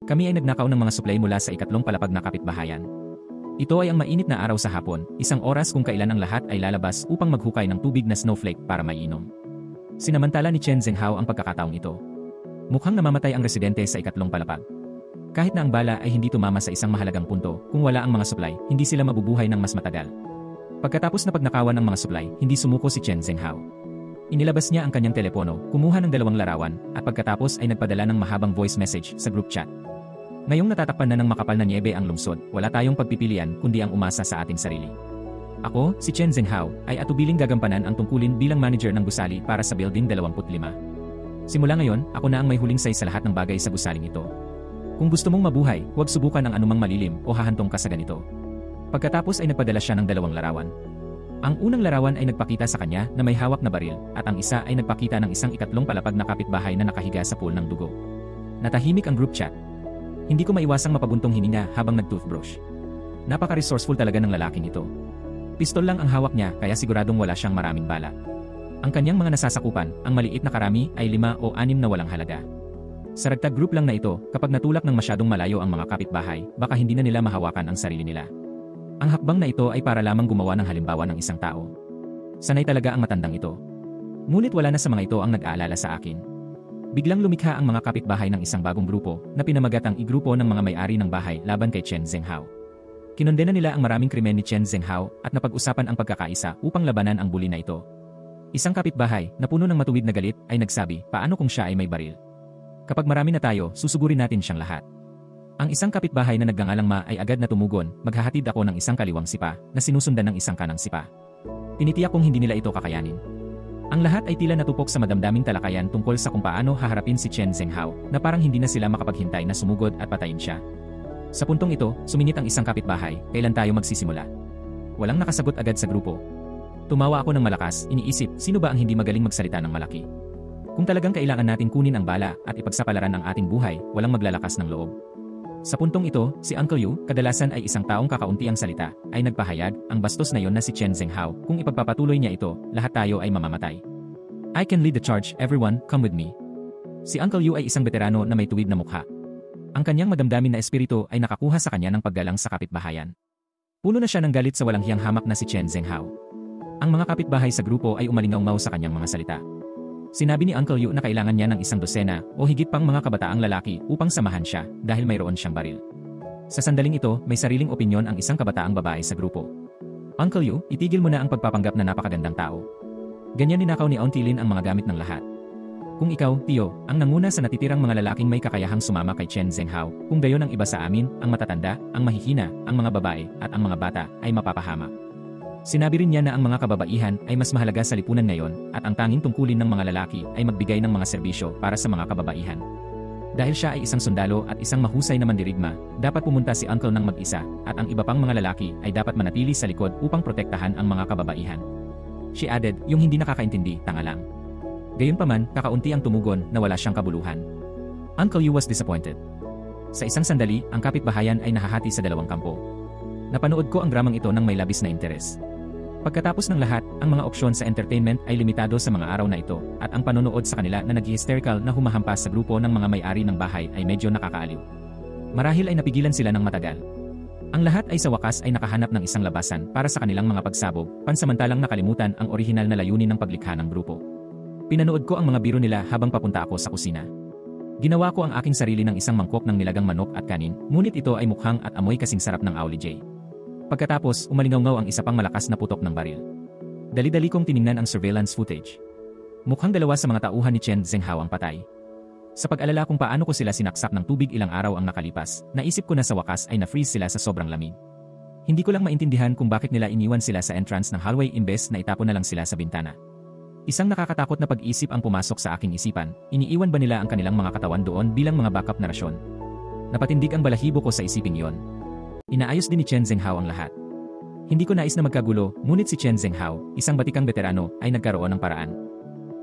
Kami ay nagnakaw ng mga suplay mula sa ikatlong palapag na kapitbahayan. Ito ay ang mainit na araw sa hapon, isang oras kung kailan ang lahat ay lalabas upang maghukay ng tubig na snowflake para mainom. Sinamantala ni Chen Zhenghao ang pagkakataong ito. Mukhang namamatay ang residente sa ikatlong palapag. Kahit na ang bala ay hindi tumama sa isang mahalagang punto, kung wala ang mga supply, hindi sila mabubuhay ng mas matagal. Pagkatapos na pagnakawan ng mga supply, hindi sumuko si Chen Zhenghao. Inilabas niya ang kanyang telepono, kumuha ng 2 larawan, at pagkatapos ay nagpadala ng mahabang voice message sa group chat. Ngayong natatakpan na ng makapal na niebe ang lungsod, wala tayong pagpipilian kundi ang umasa sa ating sarili. Ako, si Chen Zhenghao, ay atubiling gagampanan ang tungkulin bilang manager ng gusali para sa Building 25. Simula ngayon, ako na ang may huling say sa lahat ng bagay sa gusaling ito. Kung gusto mong mabuhay, huwag subukan ang anumang malilim o hahantong ka sa ganito. Pagkatapos ay nagpadala siya ng 2 larawan. Ang unang larawan ay nagpakita sa kanya na may hawak na baril, at ang isa ay nagpakita ng isang ikatlong palapag na kapitbahay na nakahiga sa pool ng dugo. Natahimik ang group chat. Hindi ko maiwasang mapabuntong hininga habang nag-toothbrush. Napaka-resourceful talaga ng lalaking ito. Pistol lang ang hawak niya kaya siguradong wala siyang maraming bala. Ang kanyang mga nasasakupan, ang maliit na karami ay 5 o 6 na walang halaga. Sa ragtag group lang na ito, kapag natulak ng masyadong malayo ang mga kapitbahay, baka hindi na nila mahawakan ang sarili nila. Ang hakbang na ito ay para lamang gumawa ng halimbawa ng isang tao. Sanay talaga ang matandang ito. Ngunit wala na sa mga ito ang nag-aalala sa akin. Biglang lumikha ang mga kapitbahay ng isang bagong grupo na pinamagatang igrupo ng mga may-ari ng bahay laban kay Chen Zhenghao. Kinondena nila ang maraming krimen ni Chen Zhenghao at napag-usapan ang pagkakaisa upang labanan ang bully na ito. Isang kapitbahay na puno ng matuwid na galit ay nagsabi, paano kung siya ay may baril? Kapag marami na tayo, susugurin natin siyang lahat. Ang isang kapitbahay na nagngangalang Ma ay agad na tumugon, maghahatid ako ng isang kaliwang sipa na sinusundan ng isang kanang sipa. Tinitiyak kong hindi nila ito kakayanin. Ang lahat ay tila natupok sa madamdaming talakayan tungkol sa kung paano haharapin si Chen Zhenghao na parang hindi na sila makapaghintay na sumugod at patayin siya. Sa puntong ito, sumingit ang isang kapitbahay, kailan tayo magsisimula? Walang nakasagot agad sa grupo. Tumawa ako ng malakas, iniisip, sino ba ang hindi magaling magsalita ng malaki? Kung talagang kailangan natin kunin ang bala at ipagsapalaran ang ating buhay, walang maglalakas ng loob. Sa puntong ito, si Uncle Yu, kadalasan ay isang taong kakaunti ang salita, ay nagpahayag, ang bastos na yon na si Chen Zhenghao, kung ipagpapatuloy niya ito, lahat tayo ay mamamatay. I can lead the charge, everyone, come with me. Si Uncle Yu ay isang veterano na may tuwid na mukha. Ang kanyang madamdamin na espiritu ay nakakuha sa kanya ng paggalang sa kapitbahayan. Puno na siya ng galit sa walang hiyang hamak na si Chen Zhenghao. Ang mga kapitbahay sa grupo ay umalingaw-ngaw sa kanyang mga salita. Sinabi ni Uncle Yu na kailangan niya ng isang dosena o higit pang mga kabataang lalaki upang samahan siya dahil mayroon siyang baril. Sa sandaling ito, may sariling opinyon ang isang kabataang babae sa grupo. Uncle Yu, itigil mo na ang pagpapanggap na napakagandang tao. Ganyan ninakaw ni Auntie Lin ang mga gamit ng lahat. Kung ikaw, Tio, ang nanguna sa natitirang mga lalaking may kakayahang sumama kay Chen Zhenghao, kung gayon ang iba sa amin, ang matatanda, ang mahihina, ang mga babae, at ang mga bata, ay mapapahamak. Sinabi rin niya na ang mga kababaihan ay mas mahalaga sa lipunan ngayon at ang tanging tungkulin ng mga lalaki ay magbigay ng mga serbisyo para sa mga kababaihan. Dahil siya ay isang sundalo at isang mahusay na mandirigma, dapat pumunta si Uncle ng mag-isa at ang iba pang mga lalaki ay dapat manatili sa likod upang protektahan ang mga kababaihan. She added, yung hindi nakakaintindi, tanga lang. Gayunpaman, kakaunti ang tumugon na wala siyang kabuluhan. Uncle Yu was disappointed. Sa isang sandali, ang kapitbahayan ay nahahati sa 2 kampo. Napanood ko ang dramang ito ng may labis na interes. Pagkatapos ng lahat, ang mga opsyon sa entertainment ay limitado sa mga araw na ito, at ang panonood sa kanila na nag-hysterical na humahampas sa grupo ng mga may-ari ng bahay ay medyo nakakaaliw. Marahil ay napigilan sila ng matagal. Ang lahat ay sa wakas ay nakahanap ng isang labasan para sa kanilang mga pagsabog, pansamantalang nakalimutan ang orihinal na layunin ng paglikha ng grupo. Pinanood ko ang mga biro nila habang papunta ako sa kusina. Ginawa ko ang aking sarili ng isang mangkok ng nilagang manok at kanin, ngunit ito ay mukhang at amoy kasing sarap ng Auli J. Pagkatapos, umalingaw-ngaw ang isa pang malakas na putok ng baril. Dali-dali kong tiningnan ang surveillance footage. Mukhang 2 sa mga tauhan ni Chen Zhenghao ang patay. Sa pag-alala kung paano ko sila sinaksak ng tubig ilang araw ang nakalipas, naisip ko na sa wakas ay na-freeze sila sa sobrang lamig. Hindi ko lang maintindihan kung bakit nila iniwan sila sa entrance ng hallway imbes na itapon na lang sila sa bintana. Isang nakakatakot na pag-isip ang pumasok sa aking isipan, iniiwan ba nila ang kanilang mga katawan doon bilang mga backup na rasyon? Napatindig ang balahibo ko sa isiping iyon. Inaayos din ni Chen Zhenghao ang lahat. Hindi ko nais na magkagulo, ngunit si Chen Zhenghao, isang batikang veterano, ay nagkaroon ng paraan.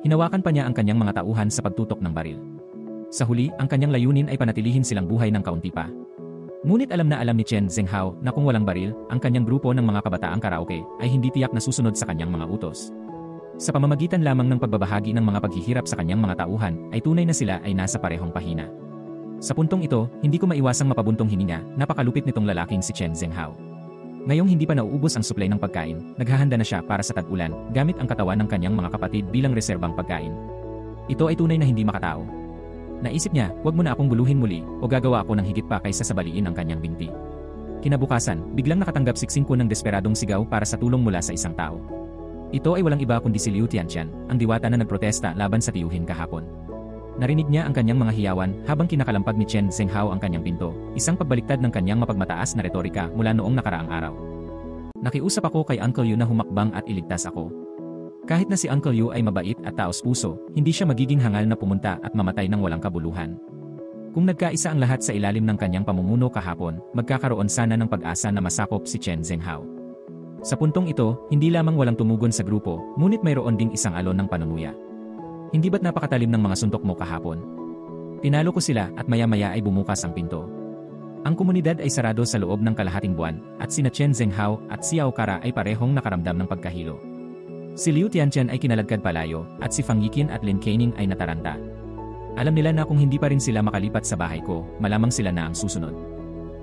Hinawakan pa niya ang kanyang mga tauhan sa pagtutok ng baril. Sa huli, ang kanyang layunin ay panatilihin silang buhay ng kaunti pa. Ngunit alam na alam ni Chen Zhenghao na kung walang baril, ang kanyang grupo ng mga kabataang karaoke ay hindi tiyak na susunod sa kanyang mga utos. Sa pamamagitan lamang ng pagbabahagi ng mga paghihirap sa kanyang mga tauhan, ay tunay na sila ay nasa parehong pahina. Sa puntong ito, hindi ko maiwasang mapabuntong hininga, napakalupit nitong lalaking si Chen Zhenghao. Ngayong hindi pa nauubos ang supply ng pagkain, naghahanda na siya para sa tag-ulan, gamit ang katawan ng kanyang mga kapatid bilang reserbang pagkain. Ito ay tunay na hindi makatao. Naisip niya, huwag mo na akong buluhin muli, o gagawa ako ng higit pa kaysa sa baliin ang kanyang binti. Kinabukasan, biglang nakatanggap siksing ko ng desperadong sigaw para sa tulong mula sa isang tao. Ito ay walang iba kundi si Liu Tianqian, ang diwata na nagprotesta laban sa tiyuhin kahapon. Narinig niya ang kanyang mga hiyawan habang kinakalampag ni Chen Zhenghao ang kanyang pinto, isang pagbaliktad ng kanyang mapagmataas na retorika mula noong nakaraang araw. Nakiusap ako kay Uncle Yu na humakbang at iligtas ako. Kahit na si Uncle Yu ay mabait at taos puso, hindi siya magiging hangal na pumunta at mamatay ng walang kabuluhan. Kung nagkaisa ang lahat sa ilalim ng kanyang pamumuno kahapon, magkakaroon sana ng pag-asa na masakop si Chen Zhenghao. Sa puntong ito, hindi lamang walang tumugon sa grupo, ngunit mayroon ding isang alon ng panunuya. Hindi ba't napakatalim ng mga suntok mo kahapon? Tinalo ko sila at maya-maya ay bumukas ang pinto. Ang komunidad ay sarado sa loob ng kalahating buwan, at sina Chen Zhenghao at Xiao Kara ay parehong nakaramdam ng pagkahilo. Si Liu Tianqian ay kinaladkad palayo, at si Fang Yiqin at Lin Keining ay nataranta. Alam nila na kung hindi pa rin sila makalipat sa bahay ko, malamang sila na ang susunod.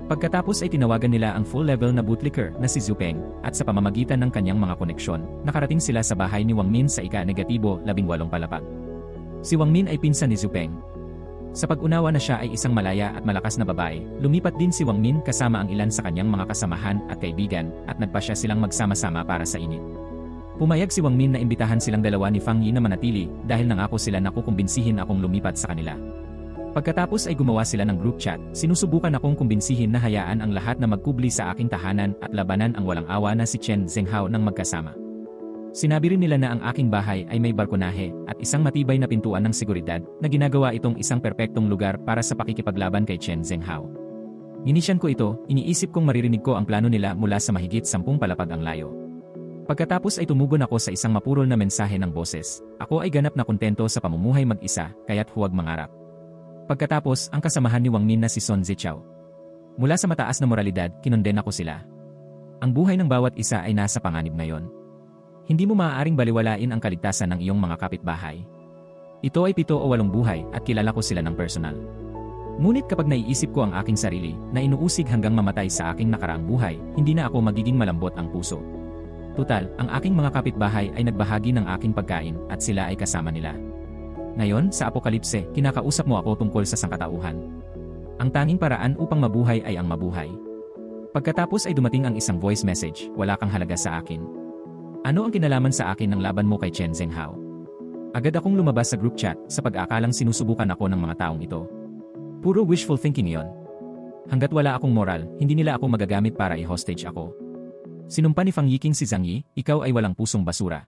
Pagkatapos ay tinawagan nila ang full-level na bootlicker na si Zhu Peng, at sa pamamagitan ng kanyang mga koneksyon, nakarating sila sa bahay ni Wang Min sa ika-18 palapag. Si Wang Min ay pinsan ni Zhu Peng. Sa pag-unawa na siya ay isang malaya at malakas na babae, lumipat din si Wang Min kasama ang ilan sa kanyang mga kasamahan at kaibigan, at nagpasya silang magsama-sama para sa init. Pumayag si Wang Min na imbitahan silang dalawa ni Fang Yi na manatili dahil nangako sila na kukumbinsihin akong lumipat sa kanila. Pagkatapos ay gumawa sila ng group chat, sinusubukan akong kumbinsihin na hayaan ang lahat na magkubli sa aking tahanan at labanan ang walang awa na si Chen Zhenghao ng magkasama. Sinabi rin nila na ang aking bahay ay may balkonahe at isang matibay na pintuan ng seguridad na ginagawa itong isang perpektong lugar para sa pakikipaglaban kay Chen Zhenghao. Inisyan ko ito, iniisip kong maririnig ko ang plano nila mula sa mahigit 10 palapag ang layo. Pagkatapos ay tumugon ako sa isang mapurol na mensahe ng boses. Ako ay ganap na kontento sa pamumuhay mag-isa, kaya't huwag mangarap. Pagkatapos, ang kasamahan ni Wang Min na si Sun Zichao. Mula sa mataas na moralidad, kinunden ako sila. Ang buhay ng bawat isa ay nasa panganib ngayon. Hindi mo maaaring baliwalain ang kaligtasan ng iyong mga kapitbahay. Ito ay 7 o 8 buhay at kilala ko sila ng personal. Ngunit kapag naiisip ko ang aking sarili na inuusig hanggang mamatay sa aking nakaraang buhay, hindi na ako magiging malambot ang puso. Tutal, ang aking mga kapitbahay ay nagbahagi ng aking pagkain at sila ay kasama nila. Ngayon, sa apokalipse, kinakausap mo ako tungkol sa sangkatauhan. Ang tanging paraan upang mabuhay ay ang mabuhay. Pagkatapos ay dumating ang isang voice message, wala kang halaga sa akin. Ano ang kinalaman sa akin ng laban mo kay Chen Zhenghao? Agad akong lumabas sa group chat sa pag-aakalang sinusubukan ako ng mga taong ito. Puro wishful thinking iyon. Hanggat wala akong moral, hindi nila ako magagamit para i-hostage ako. Sinumpa ni Fang Yiqing si Zhang Yi, ikaw ay walang pusong basura.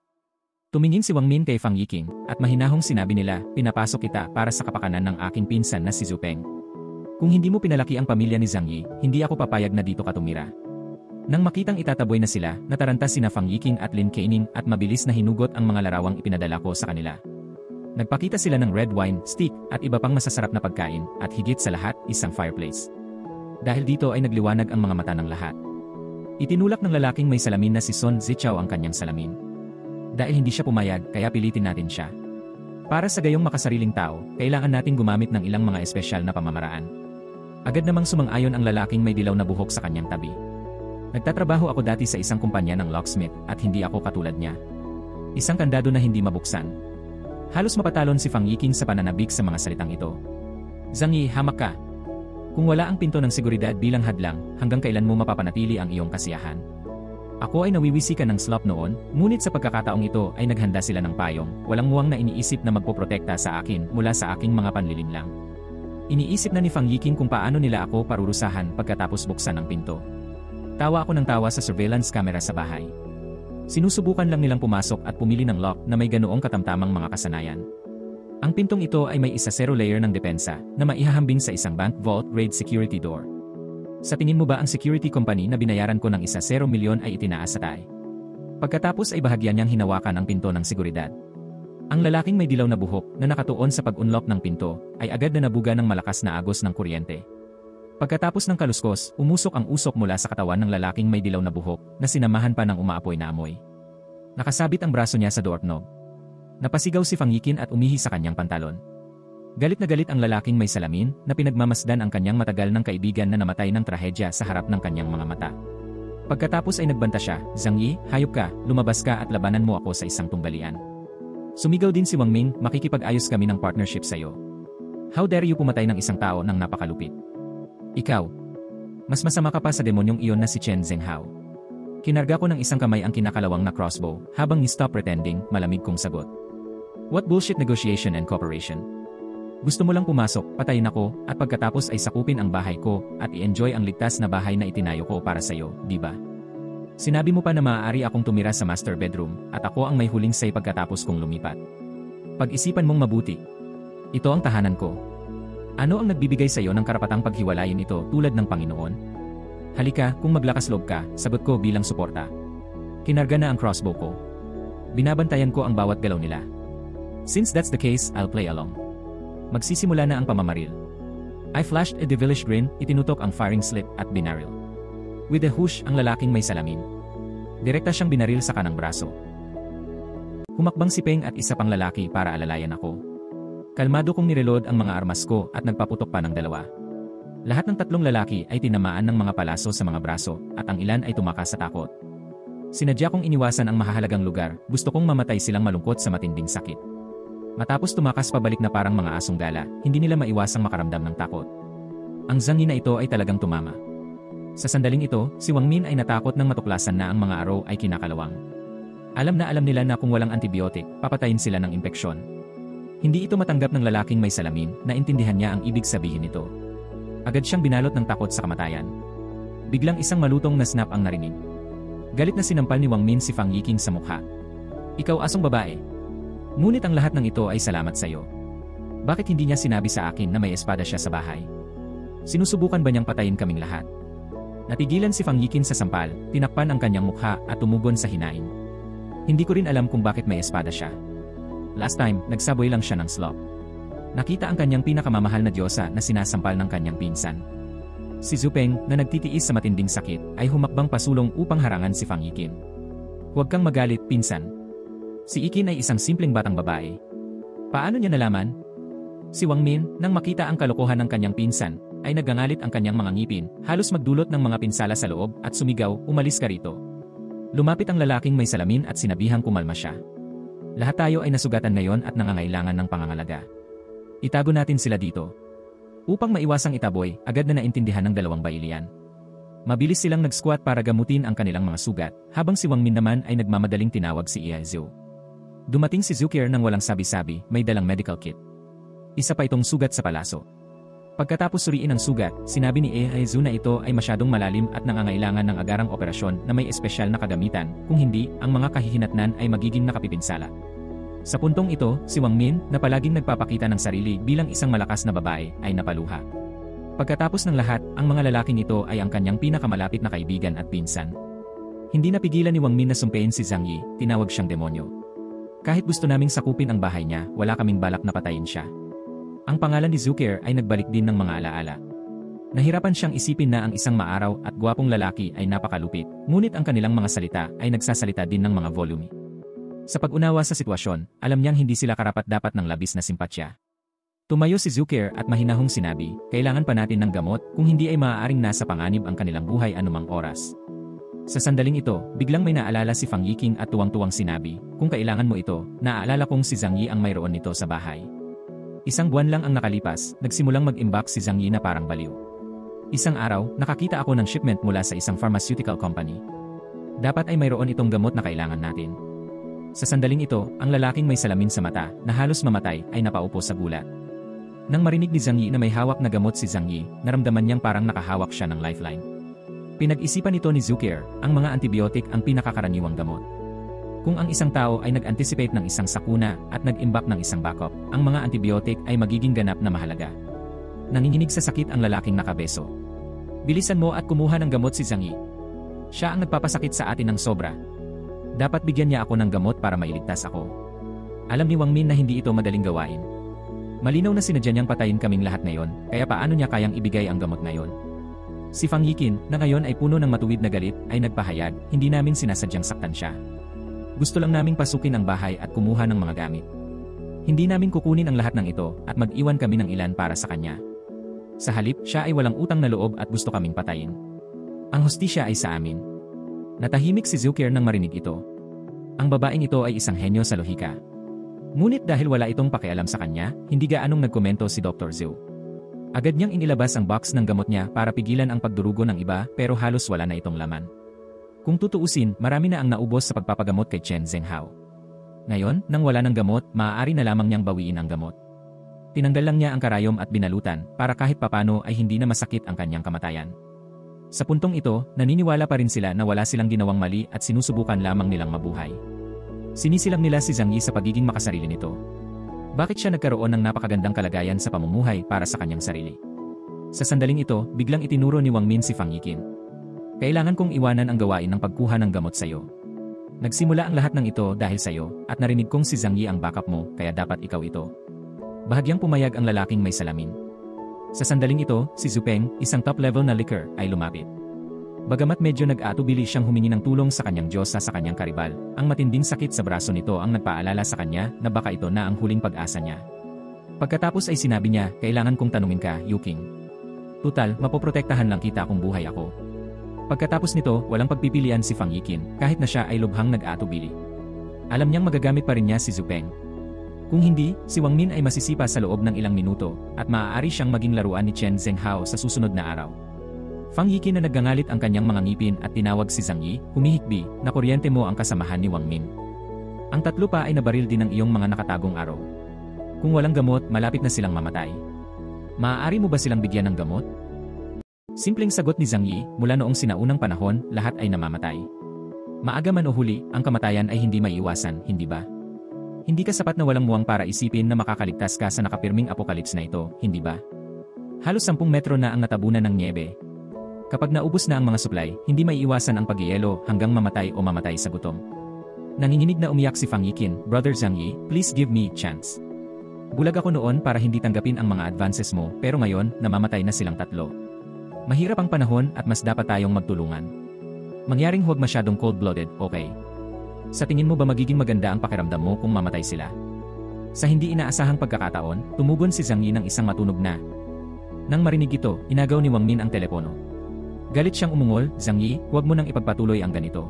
Tumingin si Wang Min kay Fang Yiqing, at mahinahong sinabi nila, pinapasok kita para sa kapakanan ng aking pinsan na si Zhu Peng. Kung hindi mo pinalaki ang pamilya ni Zhang Yi, hindi ako papayag na dito ka tumira. Nang makitang itataboy na sila, nataranta sina Fang Yiqing at Lin Keining at mabilis na hinugot ang mga larawang ipinadala ko sa kanila. Nagpakita sila ng red wine, steak, at iba pang masasarap na pagkain, at higit sa lahat, isang fireplace. Dahil dito ay nagliwanag ang mga mata ng lahat. Itinulak ng lalaking may salamin na si Sun Zichao ang kanyang salamin. Dahil hindi siya pumayag, kaya pilitin natin siya. Para sa gayong makasariling tao, kailangan nating gumamit ng ilang mga espesyal na pamamaraan. Agad namang sumang-ayon ang lalaking may dilaw na buhok sa kanyang tabi. Nagtatrabaho ako dati sa isang kumpanya ng locksmith at hindi ako katulad niya. Isang kandado na hindi mabuksan. Halos mapatalon si Fang Yiqing sa pananabik sa mga salitang ito. Zhang Yi, hamak ka. Kung wala ang pinto ng seguridad bilang hadlang, hanggang kailan mo mapapanatili ang iyong kasiyahan? Ako ay nawiwisikan ng slop noon, ngunit sa pagkakataong ito ay naghanda sila ng payong, walang muwang na iniisip na magpoprotekta sa akin mula sa aking mga panlilinlang. Iniisip na ni Fang Yiqing kung paano nila ako parurusahan pagkatapos buksan ang pinto. Tawa ako ng tawa sa surveillance camera sa bahay. Sinusubukan lang nilang pumasok at pumili ng lock na may ganoong katamtamang mga kasanayan. Ang pintong ito ay may isa 0 layer ng depensa na maihahambing sa isang bank vault grade security door. Sa tingin mo ba ang security company na binayaran ko ng isa 0 milyon ay itinaas sa tae? Pagkatapos ay bahagyan niyang hinawakan ang pinto ng seguridad. Ang lalaking may dilaw na buhok na nakatuon sa pag-unlock ng pinto ay agad na nabuga ng malakas na agos ng kuryente. Pagkatapos ng kaluskos, umusok ang usok mula sa katawan ng lalaking may dilaw na buhok na sinamahan pa ng umaapoy na amoy. Nakasabit ang braso niya sa doorknob. Napasigaw si Fang Yiqing at umihi sa kanyang pantalon. Galit na galit ang lalaking may salamin na pinagmamasdan ang kanyang matagal ng kaibigan na namatay ng trahedya sa harap ng kanyang mga mata. Pagkatapos ay nagbanta siya, "Zhang Yi, hayop ka, lumabas ka at labanan mo ako sa isang tumbalian." Sumigaw din si Wang Ming, "Makikipag-ayos kami ng partnership sa'yo. How dare you pumatay ng isang tao ng napakalupit? Ikaw, mas masama ka pa sa demonyong iyon na si Chen Zhenghao." Kinarga ko ng isang kamay ang kinakalawang na crossbow habang ni-stop pretending, malamig kong sagot. "What bullshit negotiation and cooperation? Gusto mo lang pumasok, patayin ako, at pagkatapos ay sakupin ang bahay ko at i-enjoy ang ligtas na bahay na itinayo ko para sa'yo, di ba? Sinabi mo pa na maaari akong tumira sa master bedroom at ako ang may huling say pagkatapos kong lumipat. Pag-isipan mong mabuti. Ito ang tahanan ko. Ano ang nagbibigay sa'yo ng karapatang paghiwalayin ito tulad ng Panginoon? Halika, kung maglakas loob ka, sagot ko bilang suporta." Kinarga na ang crossbow ko. Binabantayan ko ang bawat galaw nila. Since that's the case, I'll play along. Magsisimula na ang pamamaril. I flashed a devilish grin, itinutok ang firing slip at binaril. With a whoosh, ang lalaking may salamin. Direkta siyang binaril sa kanang braso. Humakbang si Peng at isa pang lalaki para alalayan ako. Kalmado kong nireload ang mga armas ko at nagpaputok pa ng dalawa. Lahat ng tatlong lalaki ay tinamaan ng mga palaso sa mga braso at ang ilan ay tumakas sa takot. Sinadya kong iniwasan ang mahahalagang lugar, gusto kong mamatay silang malungkot sa matinding sakit. Matapos tumakas pabalik na parang mga asong gala, hindi nila maiwasang makaramdam ng takot. Ang Zhang Yi na ito ay talagang tumama. Sa sandaling ito, si Wang Min ay natakot nang matuklasan na ang mga araw ay kinakalawang. Alam na alam nila na kung walang antibiotic, papatayin sila ng impeksyon. Hindi ito matanggap ng lalaking may salamin, naintindihan niya ang ibig sabihin nito. Agad siyang binalot ng takot sa kamatayan. Biglang isang malutong na snap ang narinig. Galit na sinampal ni Wang Min si Fang Yiqing sa mukha. "Ikaw asong babae. Ngunit ang lahat ng ito ay salamat sa iyo. Bakit hindi niya sinabi sa akin na may espada siya sa bahay? Sinusubukan ba niyang patayin kaming lahat?" Natigilan si Fang Yiqing sa sampal, tinakpan ang kanyang mukha at tumugon sa hinaing. "Hindi ko rin alam kung bakit may espada siya. Last time, nagsaboy lang siya ng slop." Nakita ang kanyang pinakamamahal na diyosa na sinasampal ng kanyang pinsan. Si Zhu Peng, na nagtitiis sa matinding sakit, ay humakbang pasulong upang harangan si Fang Yiqing. "Huwag kang magalit, pinsan. Si Ikin ay isang simpleng batang babae. Paano niya nalaman?" Si Wang Min, nang makita ang kalokohan ng kanyang pinsan, ay nagangalit ang kanyang mga ngipin, halos magdulot ng mga pinsala sa loob at sumigaw, "Umalis ka rito." Lumapit ang lalaking may salamin at sinabihang kumalma siya. "Lahat tayo ay nasugatan ngayon at nangangailangan ng pangangalaga. Itago natin sila dito." Upang maiwasang itaboy, agad na naintindihan ng dalawang bailian. Mabilis silang nag-squat para gamutin ang kanilang mga sugat, habang si Wang Min naman ay nagmamadaling tinawag si Ia Zhu. Dumating si Zukier nang walang sabi-sabi, may dalang medical kit. Isa pa itong sugat sa palaso. Pagkatapos suriin ang sugat, sinabi ni Ia Zhu na ito ay masyadong malalim at nangangailangan ng agarang operasyon na may espesyal na kagamitan, kung hindi, ang mga kahihinatnan ay magiging nakapipinsala. Sa puntong ito, si Wang Min, na palaging nagpapakita ng sarili bilang isang malakas na babae, ay napaluha. Pagkatapos ng lahat, ang mga lalaking ito ay ang kanyang pinakamalapit na kaibigan at pinsan. Hindi napigilan ni Wang Min na sumpein si Zhang Yi, tinawag siyang demonyo. Kahit gusto naming sakupin ang bahay niya, wala kaming balak na patayin siya. Ang pangalan ni Zukier ay nagbalik din ng mga alaala. Nahirapan siyang isipin na ang isang maaraw at gwapong lalaki ay napakalupit, ngunit ang kanilang mga salita ay nagsasalita din ng mga volume. Sa pag-unawa sa sitwasyon, alam niyang hindi sila karapat-dapat ng labis na simpatya. Tumayo si Zukier at mahinahong sinabi, "Kailangan pa natin ng gamot, kung hindi ay maaaring nasa panganib ang kanilang buhay anumang oras." Sa sandaling ito, biglang may naalala si Fang Yiqing at tuwang-tuwang sinabi, "Kung kailangan mo ito, naaalala kong si Zhang Yi ang mayroon nito sa bahay." Isang buwan lang ang nakalipas, nagsimulang mag-imbak si Zhang Yi na parang baliw. Isang araw, nakakita ako ng shipment mula sa isang pharmaceutical company. Dapat ay mayroon itong gamot na kailangan natin. Sa sandaling ito, ang lalaking may salamin sa mata, na halos mamatay, ay napaupo sa gulat. Nang marinig ni Zhang Yi na may hawak na gamot si Zhang Yi, naramdaman niyang parang nakahawak siya ng lifeline. Pinag-isipan nito ni Zukier, ang mga antibiotic ang pinakakaraniwang gamot. Kung ang isang tao ay nag-anticipate ng isang sakuna at nag-imbak ng isang backup, ang mga antibiotic ay magiging ganap na mahalaga. Nanginginig sa sakit ang lalaking nakabeso. "Bilisan mo at kumuha ng gamot si Zhang Yi. Siya ang nagpapasakit sa atin ng sobra. Dapat bigyan niya ako ng gamot para mailigtas ako." Alam ni Wang Min na hindi ito madaling gawain. Malinaw na sinadya niyang patayin kaming lahat ngayon, kaya paano niya kayang ibigay ang gamot ngayon? Si Fang Yiqing, na ngayon ay puno ng matuwid na galit, ay nagpahayag, "Hindi namin sinasadyang saktan siya. Gusto lang naming pasukin ang bahay at kumuha ng mga gamit." Hindi namin kukunin ang lahat ng ito at mag-iwan kami ng ilan para sa kanya. Sa halip, siya ay walang utang na loob at gusto kaming patayin. Ang hustisya ay sa amin. Natahimik si Zucker nang marinig ito. Ang babaeng ito ay isang henyo sa lohika. Ngunit dahil wala itong pakialam sa kanya, hindi gaanong nagkomento si Dr. Zhu. Agad niyang inilabas ang box ng gamot niya para pigilan ang pagdurugo ng iba pero halos wala na itong laman. Kung tutuusin, marami na ang naubos sa pagpapagamot kay Chen Zhenghao. Ngayon, nang wala ng gamot, maaari na lamang niyang bawiin ang gamot. Tinanggal lang niya ang karayom at binalutan para kahit papano ay hindi na masakit ang kanyang kamatayan. Sa puntong ito, naniniwala pa rin sila na wala silang ginawang mali at sinusubukan lamang nilang mabuhay. Sinisilang nila si Zhang Yi sa pagiging makasarili nito. Bakit siya nagkaroon ng napakagandang kalagayan sa pamumuhay para sa kanyang sarili? Sa sandaling ito, biglang itinuro ni Wang Min si Fang Yiqin. Kailangan kong iwanan ang gawain ng pagkuha ng gamot sa iyo. Nagsimula ang lahat ng ito dahil sa iyo at narinig kong si Zhang Yi ang backup mo kaya dapat ikaw ito. Bahagyang pumayag ang lalaking may salamin. Sa sandaling ito, si Zhu Peng, isang top-level na licker, ay lumapit. Bagamat medyo nag-aatubili siyang humingi ng tulong sa kanyang diyosa sa kanyang karibal, ang matinding sakit sa braso nito ang nagpaalala sa kanya na baka ito na ang huling pag-asa niya. Pagkatapos ay sinabi niya, kailangan kong tanungin ka, Yu King. Tutal, mapoprotektahan lang kita kung buhay ako. Pagkatapos nito, walang pagpipilian si Fang Yiqin, kahit na siya ay lubhang nag-aatubili. Alam niyang magagamit pa rin niya si Zhu Peng. Kung hindi, si Wang Min ay masisipa sa loob ng ilang minuto, at maaari siyang maging laruan ni Chen Zhenghao sa susunod na araw. Fang Yiqin na naggangalit ang kanyang mga ngipin at tinawag si Zhang Yi, humihikbi, na kuryente mo ang kasamahan ni Wang Min. Ang tatlo pa ay nabaril din ng iyong mga nakatagong araw. Kung walang gamot, malapit na silang mamatay. Maaari mo ba silang bigyan ng gamot? Simpleng sagot ni Zhang Yi, mula noong sinaunang panahon, lahat ay namamatay. Maaga man o huli, ang kamatayan ay hindi maiiwasan, hindi ba? Hindi ka sapat na walang muwang para isipin na makakaligtas ka sa nakapirming apokalips na ito, hindi ba? Halos 10 metro na ang natabunan ng niebe. Kapag naubos na ang mga supply, hindi maiiwasan ang pagyelo hanggang mamatay o mamatay sa gutom. Nanginginig na umiyak si Fang Yiqin, Brother Zhang Yi, please give me chance. Bulag ako noon para hindi tanggapin ang mga advances mo pero ngayon, namamatay na silang tatlo. Mahirap ang panahon at mas dapat tayong magtulungan. Mangyaring huwag masyadong cold-blooded, okay? Sa tingin mo ba magiging maganda ang pakiramdam mo kung mamatay sila? Sa hindi inaasahang pagkakataon, tumugon si Zhang Yi ng isang matunog na. Nang marinig ito, inagaw ni Wang Min ang telepono. Galit siyang umungol, Zhang Yi, huwag mo nang ipagpatuloy ang ganito.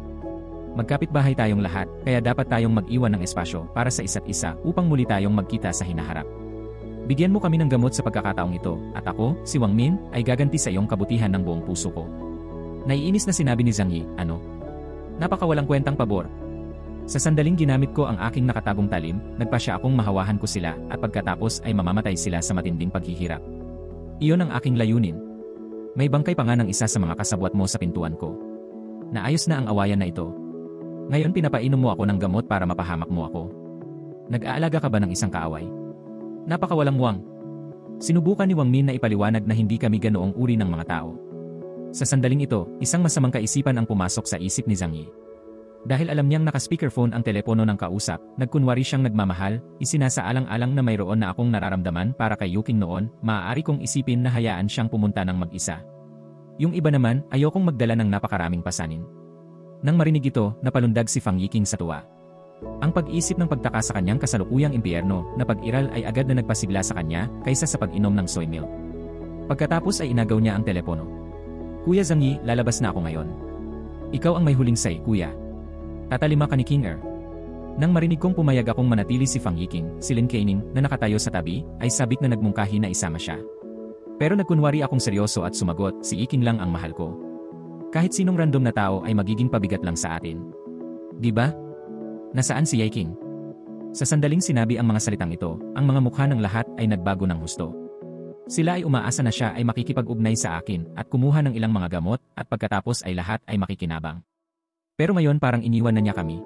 Magkapit-bahay tayong lahat, kaya dapat tayong mag-iwan ng espasyo para sa isa't isa upang muli tayong magkita sa hinaharap. Bigyan mo kami ng gamot sa pagkakataong ito, at ako, si Wang Min, ay gaganti sa iyong kabutihan ng buong puso ko. Naiinis na sinabi ni Zhang Yi, ano? Napakawalang kwentang pabor. Sa sandaling ginamit ko ang aking nakatagong talim, nagpasya akong mahawahan ko sila at pagkatapos ay mamamatay sila sa matinding paghihirap. Iyon ang aking layunin. May bangkay pa nga ng isa sa mga kasabwat mo sa pintuan ko. Naayos na ang awayan na ito. Ngayon pinapainom mo ako ng gamot para mapahamak mo ako. Nag-aalaga ka ba ng isang kaaway? Napakawalang muwang. Sinubukan ni Wang Min na ipaliwanag na hindi kami ganoong uri ng mga tao. Sa sandaling ito, isang masamang kaisipan ang pumasok sa isip ni Zhang Yi. Dahil alam niyang naka-speakerphone ang telepono ng kausap, nagkunwari siyang nagmamahal, isinasaalang-alang na mayroon na akong nararamdaman para kay Yu King noon, maaari kong isipin na hayaan siyang pumunta ng mag-isa. Yung iba naman, ayokong magdala ng napakaraming pasanin. Nang marinig ito, napalundag si Fang Yiqin sa tuwa. Ang pag-isip ng pagtaka sa kanyang kasalukuyang impyerno na pag-iral ay agad na nagpasigla sa kanya kaysa sa pag-inom ng soy milk. Pagkatapos ay inagaw niya ang telepono. Kuya Zhang Yi, lalabas na ako ngayon. Ikaw ang may huling say, kuya. Tatalima ka ni King Er. Nang marinig kong pumayag akong manatili si Fang Yiqin, si Lin Kaining na nakatayo sa tabi, ay sabik na nagmungkahi na isama siya. Pero nagkunwari akong seryoso at sumagot, si Yiqing lang ang mahal ko. Kahit sinong random na tao ay magiging pabigat lang sa atin. Di ba? Nasaan si Yiqing? Sa sandaling sinabi ang mga salitang ito, ang mga mukha ng lahat ay nagbago ng husto. Sila ay umaasa na siya ay makikipag-ugnay sa akin at kumuha ng ilang mga gamot at pagkatapos ay lahat ay makikinabang. Pero ngayon parang iniwan na niya kami.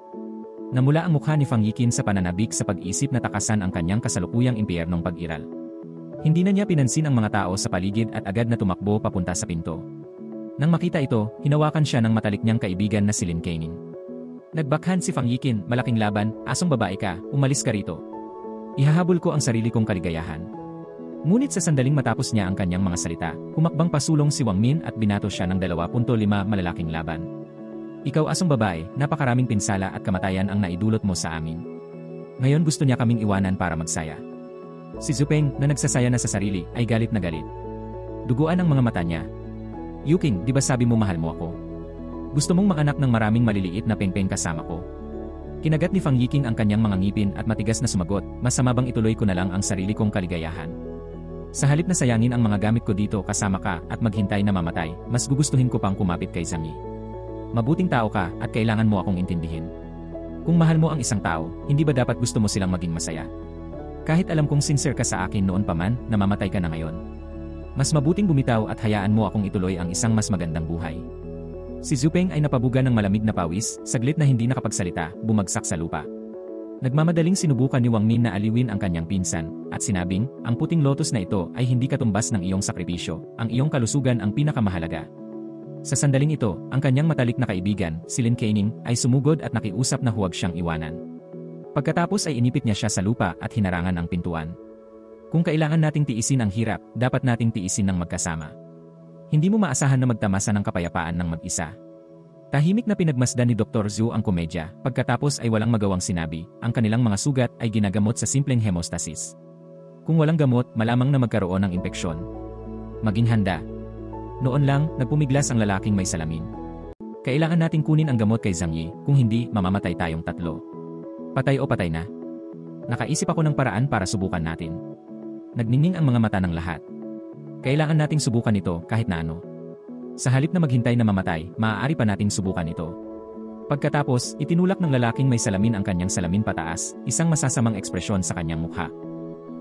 Namula ang mukha ni Fang Yiqin sa pananabik sa pag-isip na takasan ang kanyang kasalukuyang impyernong pag-iral. Hindi na niya pinansin ang mga tao sa paligid at agad na tumakbo papunta sa pinto. Nang makita ito, hinawakan siya ng matalik niyang kaibigan na si Lin Kaining. Nagbackhand si Fang Yiqin, malaking laban, asong babae ka, umalis ka rito. Ihahabol ko ang sarili kong kaligayahan. Ngunit sa sandaling matapos niya ang kanyang mga salita, humakbang pasulong si Wang Min at binato siya ng 2.5 malalaking laban. Ikaw asong babae, napakaraming pinsala at kamatayan ang naidulot mo sa amin. Ngayon gusto niya kaming iwanan para magsaya. Si Zupeng, na nagsasaya na sa sarili, ay galit na galit. Duguan ang mga mata niya. Yuking, di ba sabi mo mahal mo ako? Gusto mong manganak ng maraming maliliit na pengpeng kasama ko? Kinagat ni Fang Yiking ang kanyang mga ngipin at matigas na sumagot, masama bang ituloy ko na lang ang sarili kong kaligayahan? Sa halip na sayangin ang mga gamit ko dito kasama ka at maghintay na mamatay, mas gugustuhin ko pang kumapit kay Zhang Yi. Mabuting tao ka at kailangan mo akong intindihin. Kung mahal mo ang isang tao, hindi ba dapat gusto mo silang maging masaya? Kahit alam kong sincere ka sa akin noon pa man, namamatay ka na ngayon. Mas mabuting bumitaw at hayaan mo akong ituloy ang isang mas magandang buhay. Si Zupeng ay napabuga ng malamig na pawis, saglit na hindi nakapagsalita, bumagsak sa lupa. Nagmamadaling sinubukan ni Wang Min na aliwin ang kanyang pinsan, at sinabing, ang puting lotus na ito ay hindi katumbas ng iyong sakripisyo, ang iyong kalusugan ang pinakamahalaga. Sa sandaling ito, ang kanyang matalik na kaibigan, si Lin Kaining, ay sumugod at nakiusap na huwag siyang iwanan. Pagkatapos ay inipit niya siya sa lupa at hinarangan ang pintuan. Kung kailangan nating tiisin ang hirap, dapat nating tiisin ng magkasama. Hindi mo maasahan na magtamasa ng kapayapaan ng mag-isa. Tahimik na pinagmasdan ni Dr. Zhu ang komedya, pagkatapos ay walang magawang sinabi, ang kanilang mga sugat ay ginagamot sa simpleng hemostasis. Kung walang gamot, malamang na magkaroon ng impeksyon. Maging handa. Noon lang, nagpumiglas ang lalaking may salamin. Kailangan nating kunin ang gamot kay Zhang Yi, kung hindi, mamamatay tayong tatlo. Patay o patay na? Nakaisip ako ng paraan para subukan natin. Nagningning ang mga mata ng lahat. Kailangan nating subukan ito kahit na ano. Sa halip na maghintay na mamatay, maaari pa nating subukan ito. Pagkatapos, itinulak ng lalaking may salamin ang kanyang salamin pataas, isang masasamang ekspresyon sa kanyang mukha.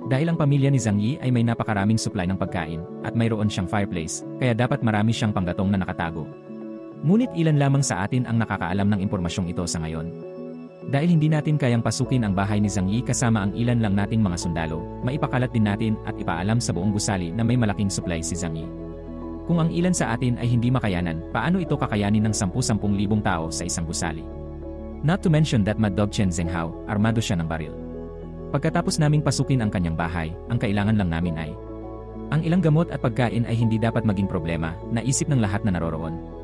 Dahil ang pamilya ni Zhang Yi ay may napakaraming supply ng pagkain, at mayroon siyang fireplace, kaya dapat marami siyang panggatong na nakatago. Ngunit ilan lamang sa atin ang nakakaalam ng impormasyong ito sa ngayon. Dahil hindi natin kayang pasukin ang bahay ni Zhang Yi kasama ang ilan lang nating mga sundalo, maipakalat din natin at ipaalam sa buong gusali na may malaking supply si Zhang Yi. Kung ang ilan sa atin ay hindi makayanan, paano ito kakayanin ng 10,000 tao sa isang gusali? Not to mention that Mad Dog Chen Zhenghao, armado siya ng baril. Pagkatapos naming pasukin ang kanyang bahay, ang kailangan lang namin ay ang ilang gamot at pagkain ay hindi dapat maging problema, naisip ng lahat na naroroon.